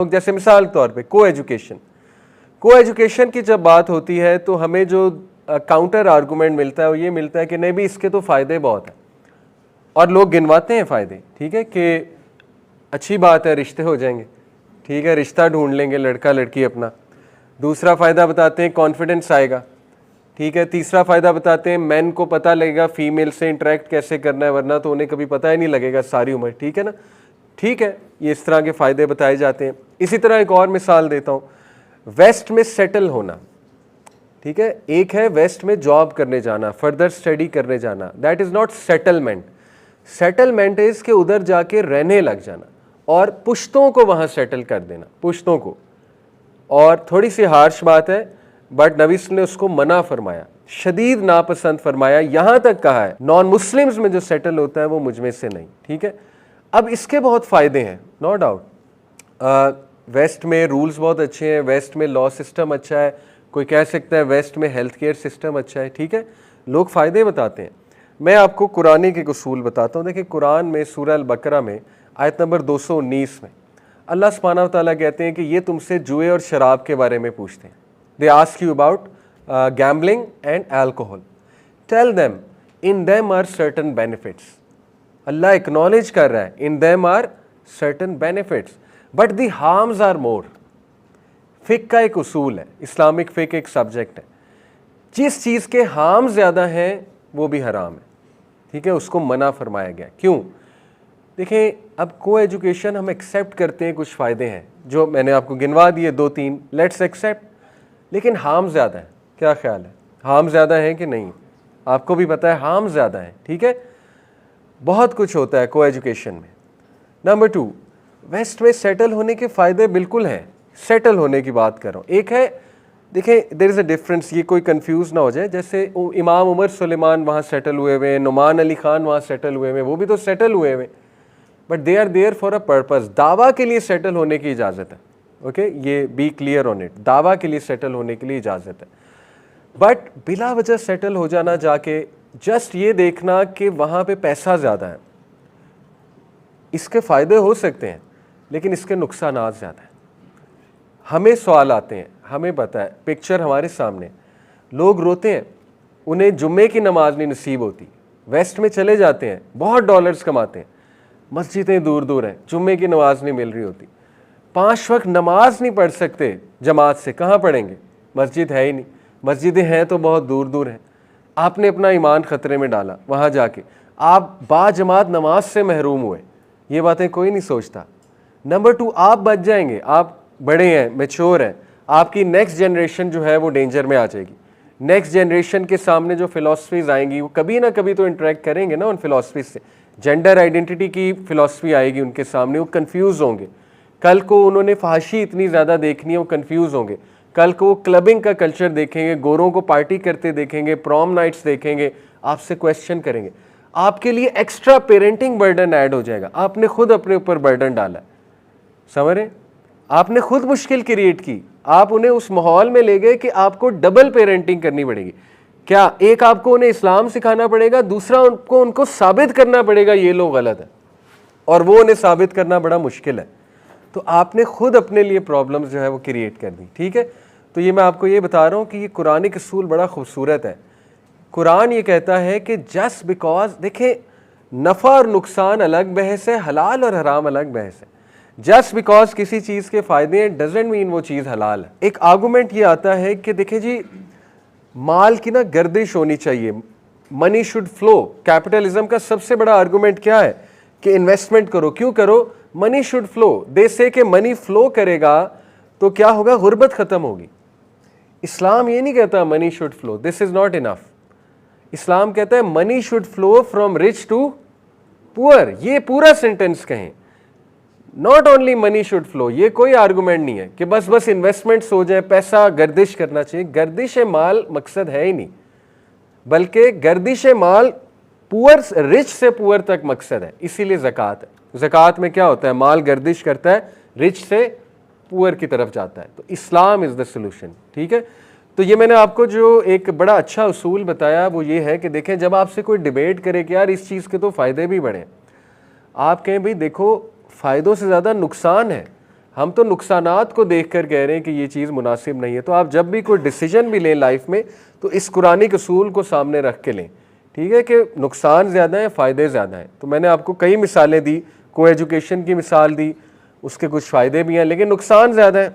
जैसे मिसाल के तौर पे को एजुकेशन की जब बात होती है तो हमें जो काउंटर आर्गूमेंट मिलता है वो ये मिलता है कि नहीं भी इसके तो फ़ायदे बहुत हैं, और लोग गिनवाते हैं फ़ायदे, ठीक है, कि अच्छी बात है रिश्ते हो जाएंगे, ठीक है, रिश्ता ढूंढ लेंगे लड़का लड़की अपना। दूसरा फ़ायदा बताते हैं कॉन्फिडेंस आएगा, ठीक है। तीसरा फ़ायदा बताते हैं मैन को पता लगेगा फीमेल से इंटरेक्ट कैसे करना है, वरना तो उन्हें कभी पता ही नहीं लगेगा सारी उम्र, ठीक है ना। ठीक है, ये इस तरह के फ़ायदे बताए जाते हैं। इसी तरह एक और मिसाल देता हूँ, वेस्ट में सेटल होना, ठीक है। एक है वेस्ट में जॉब करने जाना, फर्दर स्टडी करने जाना, that is not settlement. Settlement is के उधर जाके रहने लग जाना और पुश्तों को वहाँ सेटल कर देना, पुश्तों को। और थोड़ी सी हार्श बात है बट नबी ने उसको मना फरमाया, शदीद नापसंद फरमाया, यहाँ तक कहा है नॉन मुस्लिम्स में जो सेटल होता है वो मुझ में से नहीं, ठीक है। अब इसके बहुत फ़ायदे हैं, नो डाउट। वेस्ट में रूल्स बहुत अच्छे हैं, वेस्ट में लॉ सिस्टम अच्छा है, कोई कह सकता है वेस्ट में हेल्थ केयर सिस्टम अच्छा है, ठीक है, लोग फ़ायदे बताते हैं। मैं आपको कुरानी के उसूल बताता हूँ। देखिए कुरान में सूरह अल बकरा में आयत नंबर 219 में अल्लाह सुब्हानहू व तआला कहते हैं कि ये तुमसे जुए और शराब के बारे में पूछते हैं। They ask you about gambling and alcohol, tell them in them are certain benefits. Allah acknowledge कर रहा है in them are certain benefits but the harms are more. फ़िक़्ह का एक उसूल है, इस्लामिक फ़िक़्ह एक सब्जेक्ट है, जिस चीज़ के हार्म ज़्यादा हैं वो भी हराम है, ठीक है, उसको मना फरमाया गया। क्यों? देखें, अब को एजुकेशन हम एक्सेप्ट करते हैं, कुछ फ़ायदे हैं जो मैंने आपको गिनवा दिए, 2-3, लेट्स एक्सेप्ट, लेकिन हार्म ज़्यादा है। क्या ख्याल है, हार्म ज़्यादा है कि नहीं? आपको भी पता है हार्म ज़्यादा है, ठीक है। बहुत कुछ होता है को एजुकेशन में। नंबर 2, वेस्ट में सेटल होने के फ़ायदे बिल्कुल हैं, सेटल होने की बात कर रहा हूँ। एक है, देखिए देयर इज़ अ डिफरेंस, ये कोई कंफ्यूज ना हो जाए। जैसे इमाम उमर सुलेमान वहाँ सेटल हुए हुए, नुमान अली खान वहाँ सेटल हुए हुए, वो भी तो सेटल हुए हुए, but they are there for a purpose. दावा के लिए सेटल होने की इजाज़त है, ओके, ये बी क्लियर ऑन इट, दावा के लिए सेटल होने के लिए इजाज़त है। बट बिला वजह सेटल हो जाना जाके, जस्ट ये देखना कि वहाँ पे पैसा ज़्यादा है, इसके फ़ायदे हो सकते हैं लेकिन इसके नुकसानात ज़्यादा हैं। हमें सवाल आते हैं, हमें पता है, पिक्चर हमारे सामने, लोग रोते हैं, उन्हें जुम्मे की नमाज नहीं नसीब होती, वेस्ट में चले जाते हैं, बहुत डॉलर्स कमाते हैं, मस्जिदें दूर दूर हैं, जुम्मे की नमाज नहीं मिल रही होती, 5 वक्त नमाज नहीं पढ़ सकते जमात से, कहाँ पढ़ेंगे, मस्जिद है ही नहीं, मस्जिदें हैं तो बहुत दूर दूर हैं। आपने अपना ईमान ख़तरे में डाला, वहाँ जाके आप बाजमात नमाज से महरूम हुए, ये बातें कोई नहीं सोचता। नंबर 2, आप बच जाएंगे, आप बड़े हैं, मैच्योर हैं, आपकी नेक्स्ट जनरेशन जो है वो डेंजर में आ जाएगी। नेक्स्ट जनरेशन के सामने जो फ़िलासफ़ीज़ आएंगी वो कभी ना कभी तो इंटरेक्ट करेंगे ना उन फ़िलासफ़ीज़ से। जेंडर आइडेंटिटी की फ़िलासफ़ी आएगी उनके सामने, वो कंफ्यूज होंगे। कल को उन्होंने फहाशी इतनी ज़्यादा देखनी है, वो कंफ्यूज होंगे। कल को वो क्लबिंग का कल्चर देखेंगे, गोरों को पार्टी करते देखेंगे, प्रॉम नाइट्स देखेंगे, आपसे क्वेश्चन करेंगे। आपके लिए एक्स्ट्रा पेरेंटिंग बर्डन ऐड हो जाएगा, आपने खुद अपने ऊपर बर्डन डाला, समझ रहे, आपने खुद मुश्किल क्रिएट की, आप उन्हें उस माहौल में ले गए कि आपको डबल पेरेंटिंग करनी पड़ेगी। क्या एक आपको उन्हें इस्लाम सिखाना पड़ेगा, दूसरा उनको साबित करना पड़ेगा ये लोग गलत है, और वो उन्हें साबित करना बड़ा मुश्किल है। तो आपने खुद अपने लिए प्रॉब्लम्स जो है वो क्रिएट कर दी, ठीक है। तो ये मैं आपको ये बता रहा हूँ कि ये कुरानिक असूल बड़ा खूबसूरत है। कुरान ये कहता है कि जस्ट बिकॉज, देखें नफ़ा और नुकसान अलग बहस है, हलाल और हराम अलग बहस है। जस्ट बिकॉज किसी चीज़ के फ़ायदे हैं डजेंट मीन वो चीज़ हलाल है। एक आर्गूमेंट ये आता है कि देखिए जी, माल की ना गर्दिश होनी चाहिए, मनी शुड फ्लो। कैपिटलिज्म का सबसे बड़ा आर्गूमेंट क्या है कि इन्वेस्टमेंट करो, क्यों करो, मनी शुड फ्लो। दे से कि मनी फ्लो करेगा तो क्या होगा, गुर्बत ख़त्म होगी। इस्लाम ये नहीं कहता money should flow, this is not enough. Islam कहता है money should flow from rich to poor, ये पूरा सेंटेंस कहें, not only money should flow. ये कोई आर्गूमेंट नहीं है कि बस इन्वेस्टमेंट्स हो जाए, पैसा गर्दिश करना चाहिए। गर्दिश माल मकसद है ही नहीं, बल्कि गर्दिश माल पुअर, रिच से पुअर तक मकसद है। इसीलिए ज़कात है। ज़कात में क्या होता है, माल गर्दिश करता है, रिच से पुअर की तरफ जाता है। तो इस्लाम इज़ द सोल्यूशन, ठीक है। तो ये मैंने आपको जो एक बड़ा अच्छा उसूल बताया वो ये है कि देखें, जब आपसे कोई डिबेट करे कि यार इस चीज़ के तो फ़ायदे भी बड़े हैं, आप कहें भाई देखो फ़ायदों से ज़्यादा नुकसान है, हम तो नुकसानात को देखकर कह रहे हैं कि ये चीज़ मुनासिब नहीं है। तो आप जब भी कोई डिसीजन भी लें लाइफ में तो इस कुरानिक असूल को सामने रख के लें, ठीक है, कि नुकसान ज़्यादा है फ़ायदे ज़्यादा हैं। तो मैंने आपको कई मिसालें दी, को एजुकेशन की मिसाल दी, उसके कुछ फ़ायदे भी हैं लेकिन नुकसान ज़्यादा है।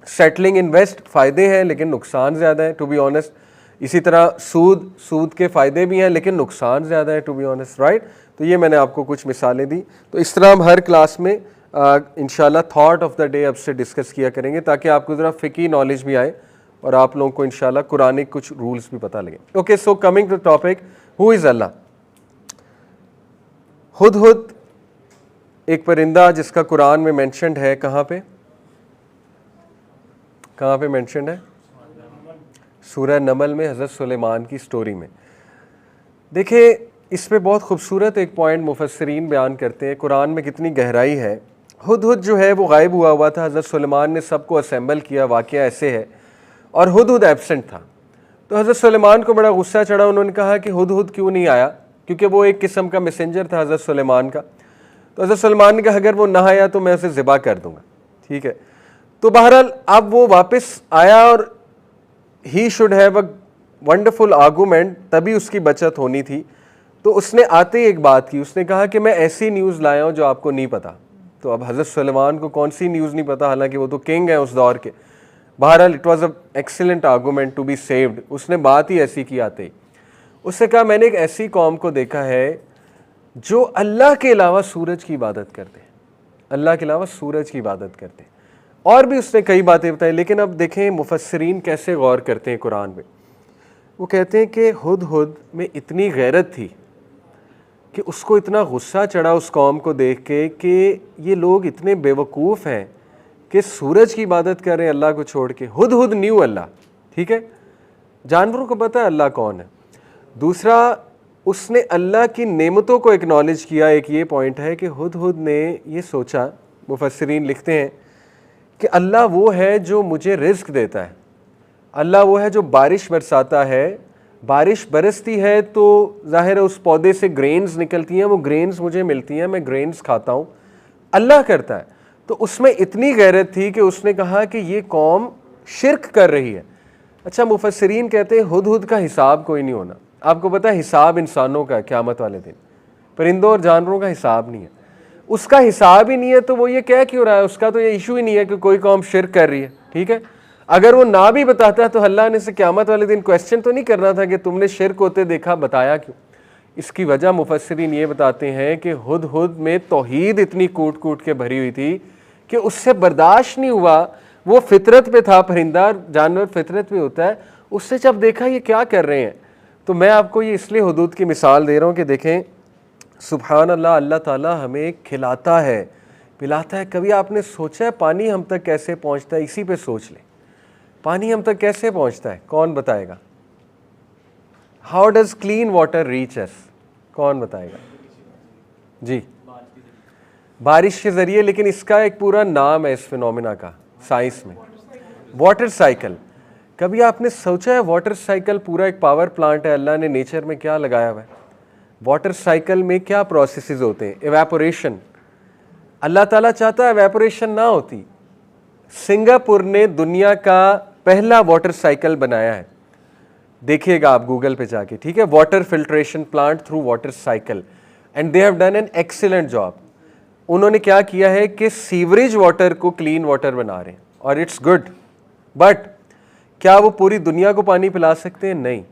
सेटलिंग इन वेस्ट फ़ायदे हैं लेकिन नुकसान ज़्यादा है, टू बी ऑनेस्ट। इसी तरह सूद के फ़ायदे भी हैं लेकिन नुकसान ज़्यादा है, टू बी ऑनेस्ट, राइट। तो ये मैंने आपको कुछ मिसालें दी। तो इस तरह हम हर क्लास में इंशाल्लाह थॉट ऑफ द डे अब से डिस्कस किया करेंगे ताकि आपको ज़रा फ़िकी नॉलेज भी आए और आप लोगों को इंशाल्लाह कुरानिक कुछ रूल्स भी पता लगे। Okay, so coming to topic, who is Allah. हुदहुद एक परिंदा जिसका कुरान में मेंशन्ड है, कहाँ पे मेंशन्ड है? सूरह नमल में, हज़रत सुलेमान की स्टोरी में। देखिए, इस पे बहुत खूबसूरत एक पॉइंट मुफस्सिरीन बयान करते हैं, कुरान में कितनी गहराई है। हुदहुद जो है वो गायब हुआ था, हज़रत सुलेमान ने सबको असेंबल किया, वाक़या ऐसे है, और हुदहुद एब्सेंट था। तो हज़रत सुलेमान को बड़ा गुस्सा चढ़ा, उन्होंने कहा कि हुदहुद क्यों नहीं आया, क्योंकि वो एक किस्म का मैसेंजर था हज़रत सुलेमान का। तो हज़रत सुलेमान ने कहा अगर वो ना आया तो मैं उसे ज़िबा कर दूंगा, ठीक है। तो बहरहाल अब वो वापस आया और he should have a wonderful argument, तभी उसकी बचत होनी थी। तो उसने आते ही एक बात की, उसने कहा कि मैं ऐसी न्यूज़ लाया हूँ जो आपको नहीं पता। तो अब हज़रत सुलेमान को कौन सी न्यूज़ नहीं पता, हालांकि वो तो किंग है उस दौर के। बहरहाल it was a excellent argument to be saved. उसने बात ही ऐसी की आते ही। उसने कहा मैंने एक ऐसी कौम को देखा है जो अल्लाह के अलावा सूरज की इबादत करते हैं, अल्लाह के अलावा सूरज की इबादत करते हैं। और भी उसने कई बातें बताई, लेकिन अब देखें मुफस्सिरीन कैसे गौर करते हैं कुरान में। वो कहते हैं कि हुदहुद में इतनी गैरत थी कि उसको इतना गुस्सा चढ़ा उस कौम को देख के कि ये लोग इतने बेवकूफ़ हैं कि सूरज की इबादत कर रहे हैं अल्लाह को छोड़ के। हुदहुद न्यू अल्लाह, ठीक है, जानवरों को पता है अल्लाह कौन है। दूसरा, उसने अल्लाह की नेमतों को एक्नॉलेज किया। एक ये पॉइंट है कि हुदहुद ने ये सोचा, मुफस्सिरीन लिखते हैं कि अल्लाह वो है जो मुझे रिज़्क देता है, अल्लाह वो है जो बारिश बरसाता है, बारिश बरसती है तो ज़ाहिर है उस पौधे से ग्रेन्स निकलती हैं, वो ग्रेन्स मुझे मिलती हैं, मैं ग्रेन्स खाता हूँ, अल्लाह करता है। तो उसमें इतनी गैरत थी कि उसने कहा कि ये कौम शिरक कर रही है। अच्छा, मुफस्सिरीन कहते हैं हुदहुद का हिसाब कोई नहीं होना। आपको पता है हिसाब इंसानों का क़यामत वाले दिन, परिंदों और जानवरों का हिसाब नहीं है। उसका हिसाब ही नहीं है तो वो ये कह क्यों रहा है, उसका तो ये इशू ही नहीं है कि कोई कौम शिरक कर रही है, ठीक है। अगर वो ना भी बताता तो अल्लाह ने से क़यामत वाले दिन क्वेश्चन तो नहीं करना था कि तुमने शिरक होते देखा, बताया क्यों। इसकी वजह मुफस्सिरीन ये बताते हैं कि हुदहुद में तौहीद इतनी कूट कूट के भरी हुई थी कि उससे बर्दाश्त नहीं हुआ। वो फितरत पे था, परिंदा जानवर फितरत पे होता है, उससे जब देखा ये क्या कर रहे हैं। तो मैं आपको ये इसलिए हुदूद की मिसाल दे रहा हूँ कि देखें सुभान अल्लाह, अल्लाह ताला हमें खिलाता है, पिलाता है। कभी आपने सोचा है पानी हम तक कैसे पहुँचता है? इसी पे सोच लें, पानी हम तक कैसे पहुँचता है, कौन बताएगा? How does clean water reach अस, कौन बताएगा जी? बारिश के ज़रिए, लेकिन इसका एक पूरा नाम है इस फिनोमिना का साइंस में, वाटर साइकिल। कभी आपने सोचा है वाटर साइकिल पूरा एक पावर प्लांट है, अल्लाह ने नेचर में क्या लगाया हुआ है? वाटर साइकिल में क्या प्रोसेसेस होते हैं? एवेपोरेशन। अल्लाह ताला चाहता है एवेपोरेशन ना होती। सिंगापुर ने दुनिया का पहला वाटर साइकिल बनाया है, देखिएगा आप गूगल पे जाके, ठीक है, water filtration plant through water cycle, and they have done an excellent job. उन्होंने क्या किया है कि सीवरेज वाटर को क्लीन वाटर बना रहे हैं और इट्स गुड, बट क्या वो पूरी दुनिया को पानी पिला सकते हैं? नहीं।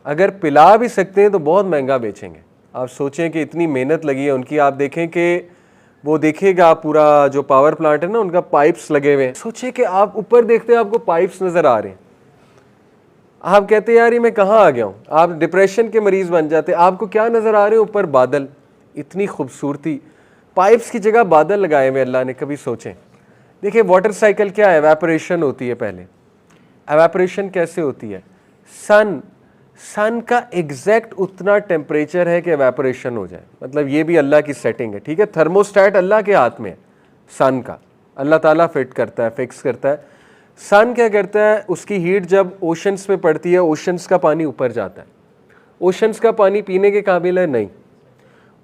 अगर पिला भी सकते हैं तो बहुत महंगा बेचेंगे। आप सोचें कि इतनी मेहनत लगी है उनकी, आप देखें कि वो देखिएगा आप पूरा जो पावर प्लांट है ना, उनका पाइप्स लगे हुए हैं। सोचिए कि आप ऊपर देखते हैं आपको पाइप्स नज़र आ रहे हैं, आप कहते हैं यार ये मैं कहाँ आ गया हूँ, आप डिप्रेशन के मरीज बन जाते हैं। आपको क्या नज़र आ रहे हैं? ऊपर बादल, इतनी खूबसूरती, पाइप्स की जगह बादल लगाए हुए अल्लाह ने। कभी सोचें, देखिए वाटर साइकिल क्या है? एवेपोरेशन होती है पहले। एवेपोरेशन कैसे होती है? सन का एग्जैक्ट उतना टेम्परेचर है कि एवेपोरेशन हो जाए, मतलब ये भी अल्लाह की सेटिंग है, ठीक है। थर्मोस्टेट अल्लाह के हाथ में है, सन का अल्लाह ताला फिट करता है, फिक्स करता है। सन क्या करता है, उसकी हीट जब ओशंस में पड़ती है, ओशंस का पानी ऊपर जाता है। ओशंस का पानी पीने के काबिल है नहीं,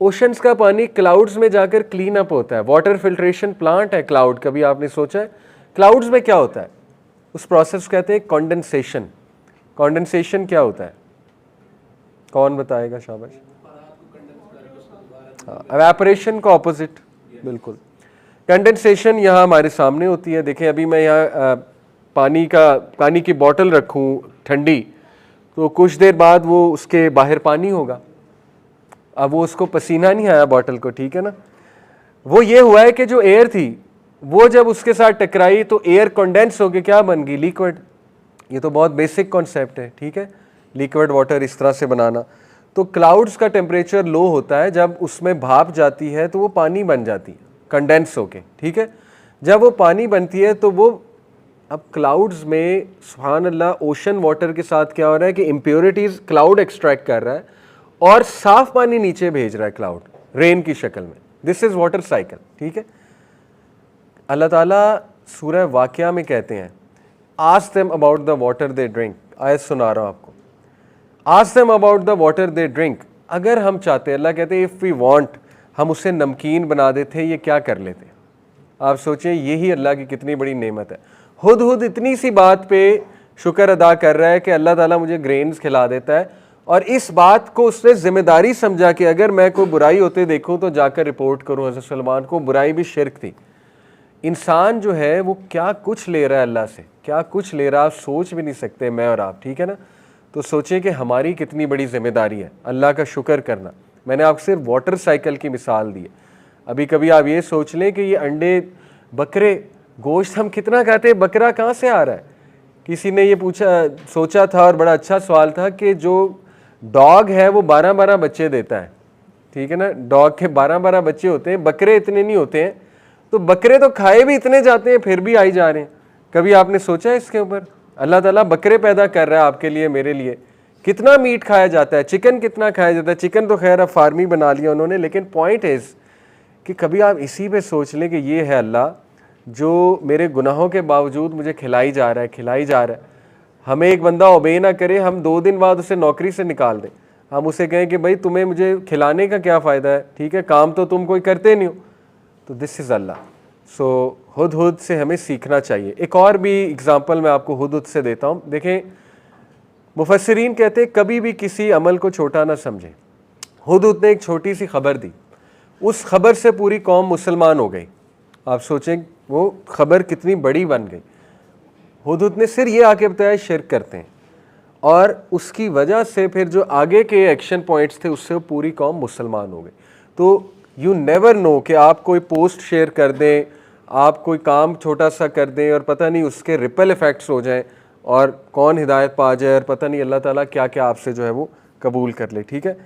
ओशंस का पानी क्लाउड्स में जाकर क्लीन अप होता है, वाटर फिल्ट्रेशन प्लांट है क्लाउड, कभी आपने सोचा है क्लाउड्स में क्या होता है? उस प्रोसेस को कहते हैं कंडेंसेशन। कंडेंसेशन क्या होता है, कौन बताएगा? शाबाश। एवेपोरेशन का ऑपोजिट, बिल्कुल। कंडेंसेशन यहाँ हमारे सामने होती है। देखें अभी मैं यहाँ पानी की बोतल रखूँ ठंडी, तो कुछ देर बाद वो उसके बाहर पानी होगा। अब वो उसको पसीना नहीं आया बोतल को, ठीक है ना। वो ये हुआ है कि जो एयर थी वो जब उसके साथ टकराई तो एयर कंडेंस होकर क्या बन गई? लिक्विड। ये तो बहुत बेसिक कॉन्सेप्ट है, ठीक है, लिक्विड वाटर इस तरह से बनाना। तो क्लाउड्स का टेम्परेचर लो होता है, जब उसमें भाप जाती है तो वो पानी बन जाती है कंडेंस होके, ठीक है। जब वो पानी बनती है तो वो, अब क्लाउड्स में सुभान अल्लाह ओशन वाटर के साथ क्या हो रहा है कि इम्प्योरिटीज़ क्लाउड एक्सट्रैक्ट कर रहा है और साफ पानी नीचे भेज रहा है क्लाउड रेन की शक्ल में। दिस इज़ वाटर साइकिल, ठीक है। अल्लाह ताला सूरह वाक़िया में कहते हैं, ask them about the water they drink. आयत सुना रहा हूँ आपको, ask them about the water they drink. अगर हम चाहते, अल्लाह कहते हैं इफ़ वी वांट, हम उसे नमकीन बना देते, ये क्या कर लेते। आप सोचें यही अल्लाह की कितनी बड़ी नेमत है। खुद इतनी सी बात पे शुक्र अदा कर रहा है कि अल्लाह ताला मुझे ग्रेन्स खिला देता है, और इस बात को उसने जिम्मेदारी समझा कि अगर मैं कोई बुराई होते देखूं तो जाकर रिपोर्ट करूं। हज़रत सलमान को बुराई भी शिरक थी। इंसान जो है वो क्या कुछ ले रहा है अल्लाह से, क्या कुछ ले रहा है, आप सोच भी नहीं सकते, मैं और आप, ठीक है ना। तो सोचें कि हमारी कितनी बड़ी जिम्मेदारी है अल्लाह का शुक्र करना। मैंने आपको सिर्फ वाटर साइकिल की मिसाल दी है। अभी कभी आप ये सोच लें कि ये अंडे, बकरे, गोश्त हम कितना खाते हैं, बकरा कहाँ से आ रहा है? किसी ने ये सोचा था और बड़ा अच्छा सवाल था कि जो डॉग है वो 12-12 बच्चे देता है, ठीक है ना। डॉग के 12-12 बच्चे होते हैं, बकरे इतने नहीं होते हैं। तो बकरे तो खाए भी इतने जाते हैं फिर भी आई जा रहे हैं। कभी आपने सोचा है इसके ऊपर? अल्लाह ताला बकरे पैदा कर रहा है आपके लिए, मेरे लिए। कितना मीट खाया जाता है, चिकन कितना खाया जाता है। चिकन तो खैर अब फार्मी बना लिया उन्होंने, लेकिन पॉइंट इज़ कि कभी आप इसी पे सोच लें कि ये है अल्लाह जो मेरे गुनाहों के बावजूद मुझे खिलाई जा रहा है। हमें एक बंदा ओबे ना करे, हम 2 दिन बाद उसे नौकरी से निकाल दें, हम उसे कहें कि भाई तुम्हें मुझे खिलाने का क्या फ़ायदा है, ठीक है, काम तो तुम कोई करते नहीं हो। तो दिस इज़ अल्लाह। सो हुद से हमें सीखना चाहिए। एक और भी एग्ज़ाम्पल मैं आपको हुद से देता हूँ। देखें, मुफस्सिरीन कहते हैं कभी भी किसी अमल को छोटा ना समझें। हुद ने एक छोटी सी खबर दी, उस खबर से पूरी कौम मुसलमान हो गई। आप सोचें वो खबर कितनी बड़ी बन गई। हुद ने सिर्फ ये आके बताया शिर्क करते हैं, और उसकी वजह से फिर जो आगे के एक्शन पॉइंट्स थे उससे पूरी कौम मुसलमान हो गई। तो यू नेवर नो कि आप कोई पोस्ट शेयर कर दें, आप कोई काम छोटा सा कर दें और पता नहीं उसके रिपल इफ़ेक्ट्स हो जाएं और कौन हिदायत पा जाए और पता नहीं अल्लाह ताला क्या क्या आपसे जो है वो कबूल कर ले, ठीक है।